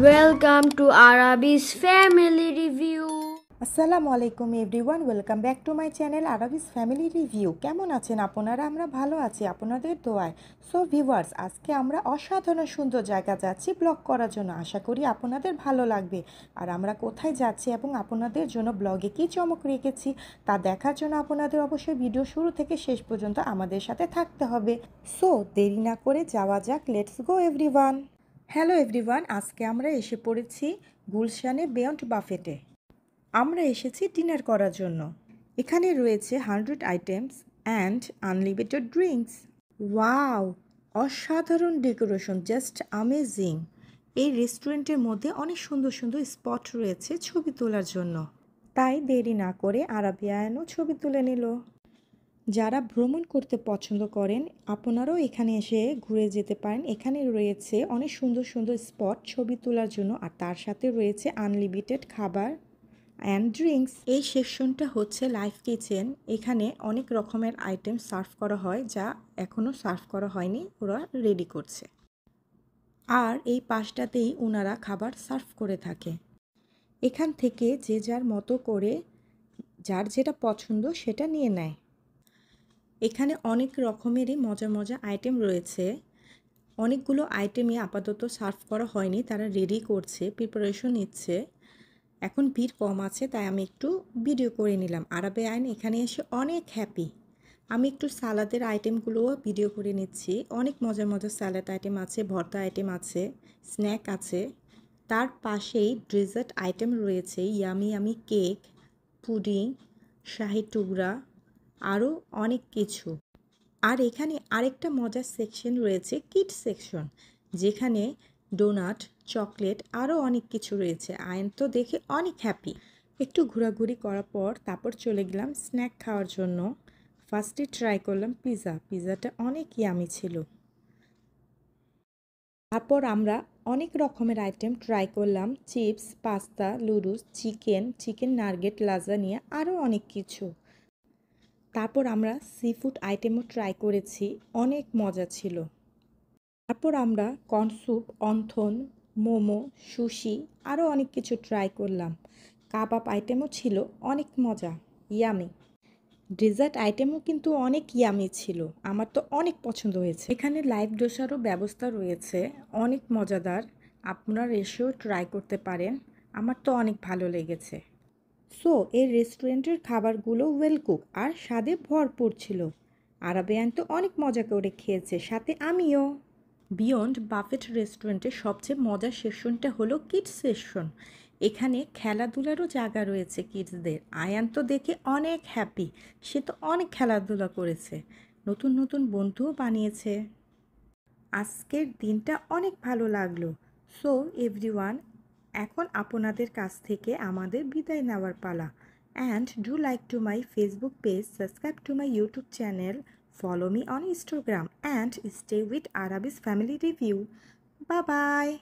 Welcome to Arabi's Family Review. আসসালামু আলাইকুম everyone, welcome back to my channel Arabis family review. কেমন আছেন আপনারা? আমরা ভালো আছি আপনাদের দোয়ায়। সো ভিউয়ার্স, আজকে আমরা অসাধারণ সুন্দর জায়গা যাচ্ছি ব্লগ করার জন্য। আশা করি আপনাদের ভালো লাগবে। আর আমরা কোথায় যাচ্ছি এবং আপনাদের জন্য ব্লগে কী চমক রেখেছি তা দেখার জন্য আপনাদের অবশ্যই ভিডিও শুরু থেকে শেষ পর্যন্ত আমাদের সাথে থাকতে হবে। সো দেরি না করে যাওয়া যাক, let's go everyone. Hello everyone, আজকে আমরা এসে পড়েছি গুলশানে বিয়ন্ড বাফেটে। আমরা এসেছি ডিনার করার জন্য। এখানে রয়েছে 100 items and unlimited drinks. Wow, অসাধারণ ডেকোরেশন, জাস্ট অ্যামেজিং। এই রেস্টুরেন্টের মধ্যে অনেক সুন্দর সুন্দর স্পট রয়েছে ছবি তোলার জন্য। তাই দেরি না করে আরাবিয়ানও ছবি তুলে নিল। যারা ভ্রমণ করতে পছন্দ করেন আপনারাও এখানে এসে ঘুরে যেতে পারেন। এখানে রয়েছে অনেক সুন্দর সুন্দর স্পট ছবি তোলার জন্য, আর তার সাথে রয়েছে আনলিমিটেড খাবার অ্যান্ড ড্রিঙ্কস। এই সেকশনটা হচ্ছে লাইভ কিচেন। এখানে অনেক রকমের আইটেম সার্ভ করা হয় যা এখনও সার্ভ করা হয়নি, ওরা রেডি করছে। আর এই পাশটাতেই ওনারা খাবার সার্ভ করে থাকে। এখান থেকে যে যার মতো করে যার যেটা পছন্দ সেটা নিয়ে নেয়। এখানে অনেক রকমেরই মজার মজার আইটেম রয়েছে। অনেকগুলো আইটেমই আপাতত সার্ভ করা হয়নি, তারা রেডি করছে, প্রিপারেশন নিচ্ছে। এখন ভিড় কম আছে তাই আমি একটু ভিডিও করে নিলাম। আরাবিয়ান এখানে এসে অনেক হ্যাপি। আমি একটু সালাদের আইটেমগুলোও ভিডিও করে নিচ্ছি। অনেক মজার মজার স্যালাড আইটেম আছে, ভর্তা আইটেম আছে, স্ন্যাক আছে। তার পাশেই ডেজার্ট আইটেম রয়েছে, ইয়ামি ইয়ামি কেক, পুডিং, শাহি টুকরা, আরও অনেক কিছু। আর এখানে আরেকটা মজার সেকশন রয়েছে, কিড সেকশন, যেখানে ডোনাট, চকলেট আরও অনেক কিছু রয়েছে। আয়ন তো দেখে অনেক হ্যাপি। একটু ঘোরাঘুরি করার পর তারপর চলে গেলাম স্ন্যাক খাওয়ার জন্য। ফার্স্টে ট্রাই করলাম পিৎজাটা অনেক ইয়ামি ছিল। তারপর আমরা অনেক রকমের আইটেম ট্রাই করলাম, চিপস, পাস্তা, লুডুস, চিকেন নাগেট, লাজানিয়া আরও অনেক কিছু। তারপর আমরা সি ফুড আইটেমও ট্রাই করেছি, অনেক মজা ছিল। তারপর আমরা corn soup, wonton, momo, sushi আরও অনেক কিছু ট্রাই করলাম। কাবাব আইটেমও ছিল, অনেক মজা, ইয়ামি। ডেজার্ট আইটেমও কিন্তু অনেক ইয়ামি ছিল, আমার তো অনেক পছন্দ হয়েছে। এখানে লাইভ ডোসারও ব্যবস্থা রয়েছে, অনেক মজাদার, আপনারা এসেও ট্রাই করতে পারেন। আমার তো অনেক ভালো লেগেছে। সো এই রেস্টুরেন্টের খাবারগুলো ওয়েল কুক আর স্বাদে ভরপুর ছিল। আরাবিয়ান তো অনেক মজা করে খেয়েছে, সাথে আমিও। বিয়ন্ড বাফেট রেস্টুরেন্টের সবচেয়ে মজার সেকশনটা হলো কিডস সেকশন। এখানে খেলাধুলারও জায়গা রয়েছে কিডসদের। আয়ান তো দেখে অনেক হ্যাপি, সে তো অনেক খেলাধুলা করেছে, নতুন নতুন বন্ধুও বানিয়েছে। আজকের দিনটা অনেক ভালো লাগলো। সো এভরিওয়ান, এখন আপনাদের কাছ থেকে আমাদের বিদায় নেওয়ার পালা। And do like to my Facebook page, subscribe to my YouTube channel, follow me on Instagram, and stay with Arabi's Family Review. Bye bye.